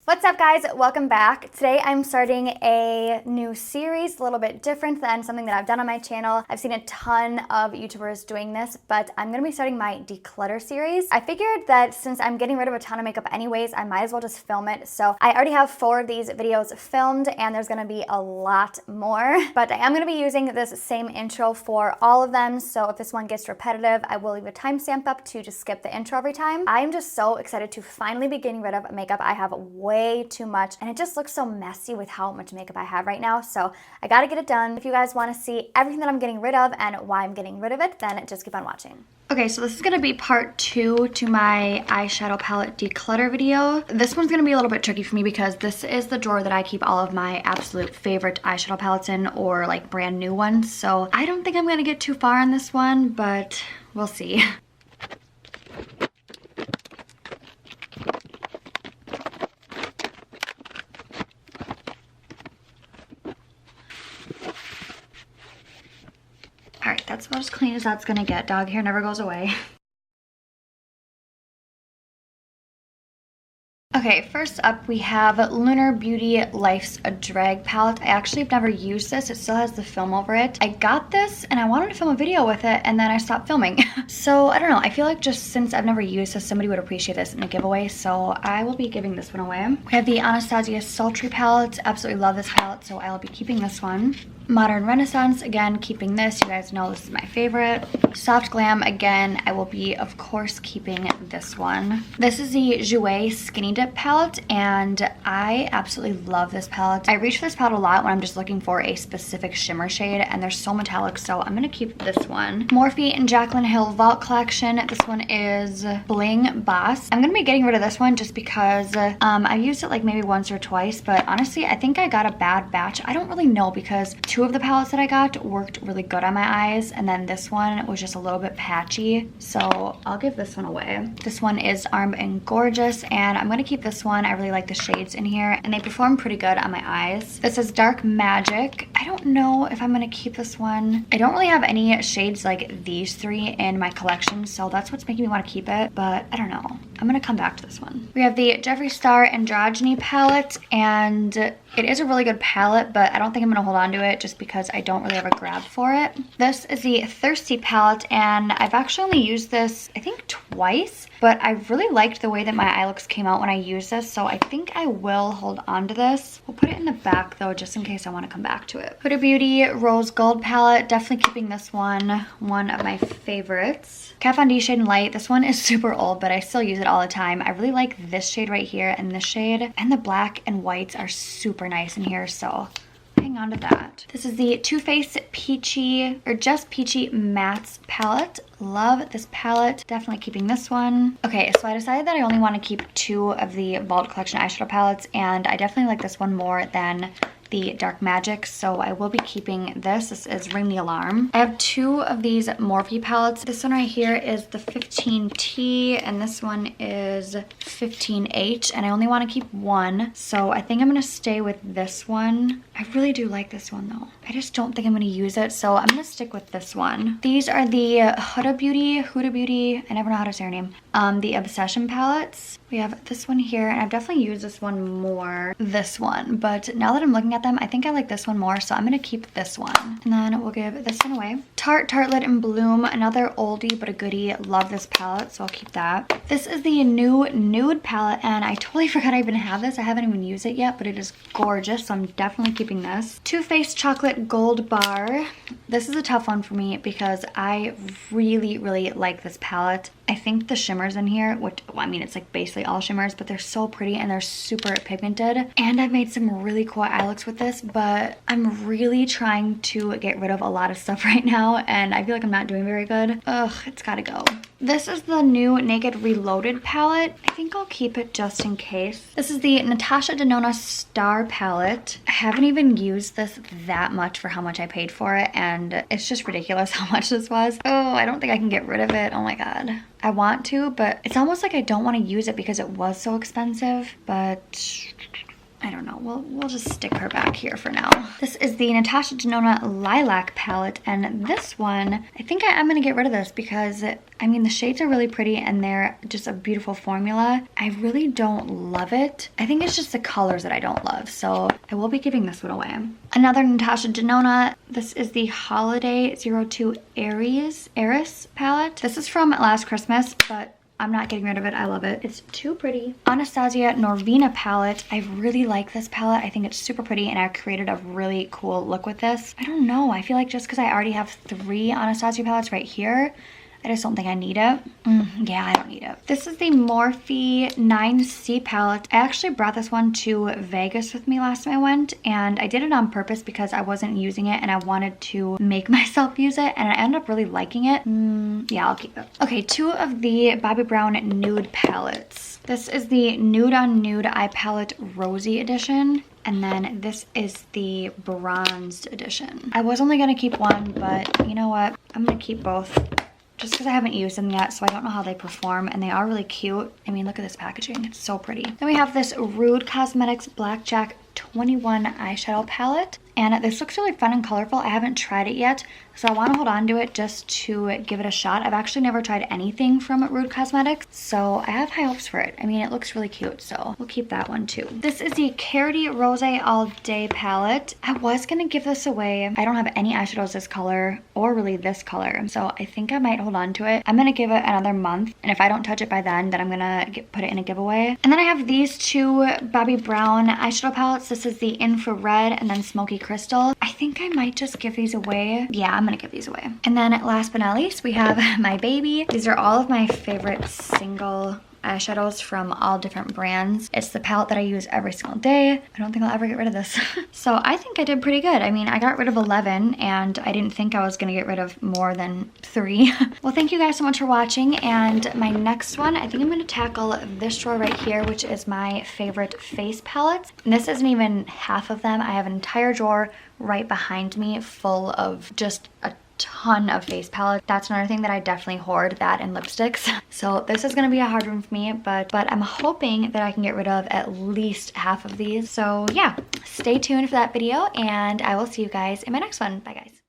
What's up guys, welcome back. Today I'm starting a new series, a little bit different than something that I've done on my channel. I've seen a ton of YouTubers doing this, but I'm gonna be starting my declutter series. I figured that since I'm getting rid of a ton of makeup anyways, I might as well just film it. So I already have 4 of these videos filmed and there's gonna be a lot more, but I am gonna be using this same intro for all of them. So if this one gets repetitive, I will leave a timestamp up to just skip the intro every time. I'm just so excited to finally be getting rid of makeup. I have way too much and it just looks so messy with how much makeup I have right now, so I gotta get it done. If you guys want to see everything that I'm getting rid of and why I'm getting rid of it, then just keep on watching. Okay, so this is gonna be part 2 to my eyeshadow palette declutter video. This one's gonna be a little bit tricky for me because this is the drawer that I keep all of my absolute favorite eyeshadow palettes in, or like brand new ones, so I don't think I'm gonna get too far on this one, but we'll see. Alright, that's about as clean as that's gonna get. Dog hair never goes away. Okay, first up we have Lunar Beauty Life's a Drag palette. I actually have never used this. It still has the film over it. I got this and I wanted to film a video with it and then I stopped filming. So I don't know, I feel like just since I've never used this, somebody would appreciate this in a giveaway, so I will be giving this one away. We have the Anastasi Sultry palette. Absolutely love this palette, so I'll be keeping this one. Modern Renaissance, again, keeping this. You guys know this is my favorite. Soft Glam, again, I will be, of course, keeping this one. This is the Jouer Skinny Dip palette, and I absolutely love this palette. I reach for this palette a lot when I'm just looking for a specific shimmer shade, and they're so metallic, so I'm gonna keep this one. Morphe and Jaclyn Hill Vault Collection. This one is Bling Boss. I'm gonna be getting rid of this one just because I used it like maybe once or twice, but honestly, I think I got a bad batch. I don't really know because 2 of the palettes that I got worked really good on my eyes, and then this one was just a little bit patchy, so I'll give this one away. This one is Arm and Gorgeous, and I'm gonna keep this one. I really like the shades in here, and they perform pretty good on my eyes. This is Dark Magic. I don't know if I'm gonna keep this one. I don't really have any shades like these 3 in my collection, so that's what's making me want to keep it, but I don't know. I'm gonna come back to this one. We have the Jeffree Star Androgyny palette, and it is a really good palette, but I don't think I'm gonna hold on to it just because I don't really have a grab for it. This is the Thirsty palette, and I've actually only used this, I think, twice, but I really liked the way that my eye looks came out when I used this, so I think I will hold on to this. We'll put it in the back though, just in case I want to come back to it. Huda Beauty Rose Gold palette, definitely keeping this one of my favorites. Kat Von D Shade and Light, this one is super old, but I still use it all the time. I really like this shade right here and this shade, and the black and whites are super nice in here, so hang on to that. This is the Too Faced Peachy, or Just Peachy Mattes palette. Love this palette. Definitely keeping this one. Okay, so I decided that I only want to keep 2 of the Vault Collection eyeshadow palettes, and I definitely like this one more than the Dark Magic, so I will be keeping this. This is Ring the Alarm. I have 2 of these Morphe palettes. This one right here is the 15T, and this one is 15H, and I only want to keep 1, so I think I'm going to stay with this one. I really do like this one though. I just don't think I'm going to use it, so I'm going to stick with this one. These are the Huda Beauty, I never know how to say her name, the Obsession palettes. We have this one here, and I've definitely used this one more, this one, but now that I'm looking at them, I think I like this one more, so I'm gonna keep this one. And then we'll give this one away. Tart, Tartlet and Bloom, another oldie but a goodie. Love this palette, so I'll keep that. This is the new Nude palette, and I totally forgot I even have this. I haven't even used it yet, but it is gorgeous, so I'm definitely keeping this. Too Faced Chocolate Gold Bar. This is a tough one for me because I really, really like this palette. I think the shimmers in here, which, well, I mean, it's like basically all shimmers, but they're so pretty and they're super pigmented. And I've made some really cool eye looks with this, but I'm really trying to get rid of a lot of stuff right now, and I feel like I'm not doing very good. Ugh, it's gotta go. This is the new Naked Reloaded palette. I think I'll keep it just in case. This is the Natasha Denona Star palette. I haven't even used this that much for how much I paid for it, and it's just ridiculous how much this was. Oh, I don't think I can get rid of it. Oh my god. I want to, but it's almost like I don't want to use it because it was so expensive, but I don't know. We'll just stick her back here for now. This is the Natasha Denona Lilac palette, and this one, I think I'm gonna get rid of this because, I mean, the shades are really pretty and they're just a beautiful formula. I really don't love it. I think it's just the colors that I don't love, so I will be giving this one away. Another Natasha Denona. This is the Holiday 02 Eris palette. This is from last Christmas, but I'm not getting rid of it. I love it. It's too pretty. Anastasia Norvina palette. I really like this palette. I think it's super pretty and I created a really cool look with this. I don't know. I feel like just because I already have 3 Anastasia palettes right here, I just don't think I need it. Yeah, I don't need it. This is the Morphe 9C palette. I actually brought this one to Vegas with me last time I went, and I did it on purpose because I wasn't using it and I wanted to make myself use it, and I ended up really liking it. Yeah, I'll keep it. Okay, 2 of the Bobbi Brown nude palettes. This is the Nude on Nude Eye Palette Rosy Edition. And then this is the bronzed edition. I was only gonna keep one, but you know what? I'm gonna keep both, just because I haven't used them yet, so I don't know how they perform, and they are really cute. I mean, look at this packaging. It's so pretty. Then we have this Rude Cosmetics Blackjack 21 eyeshadow palette, and this looks really fun and colorful. I haven't tried it yet, so I want to hold on to it just to give it a shot. I've actually never tried anything from Rude Cosmetics, so I have high hopes for it. I mean, it looks really cute, so we'll keep that one too. This is the Carity Rose All Day palette. I was gonna give this away. I don't have any eyeshadows this color or really this color, so I think I might hold on to it. I'm gonna give it another month, and if I don't touch it by then I'm gonna put it in a giveaway. And then I have these 2 Bobbi Brown eyeshadow palettes. This is the Infrared and then Smoky Crystal. I think I might just give these away. Yeah, I'm gonna give these away. And then last but not least, we have my baby. These are all of my favorite single eyeshadows from all different brands. It's the palette that I use every single day. I don't think I'll ever get rid of this. So I think I did pretty good. I mean, I got rid of 11 and I didn't think I was gonna get rid of more than 3. Well, thank you guys so much for watching, and my next one, I think I'm gonna tackle this drawer right here, which is my favorite face palettes. And this isn't even half of them. I have an entire drawer right behind me full of just a ton of face palettes. That's another thing that I definitely hoard, that and lipsticks. So this is gonna be a hard one for me, but I'm hoping that I can get rid of at least half of these. So yeah, stay tuned for that video, and I will see you guys in my next one. Bye guys.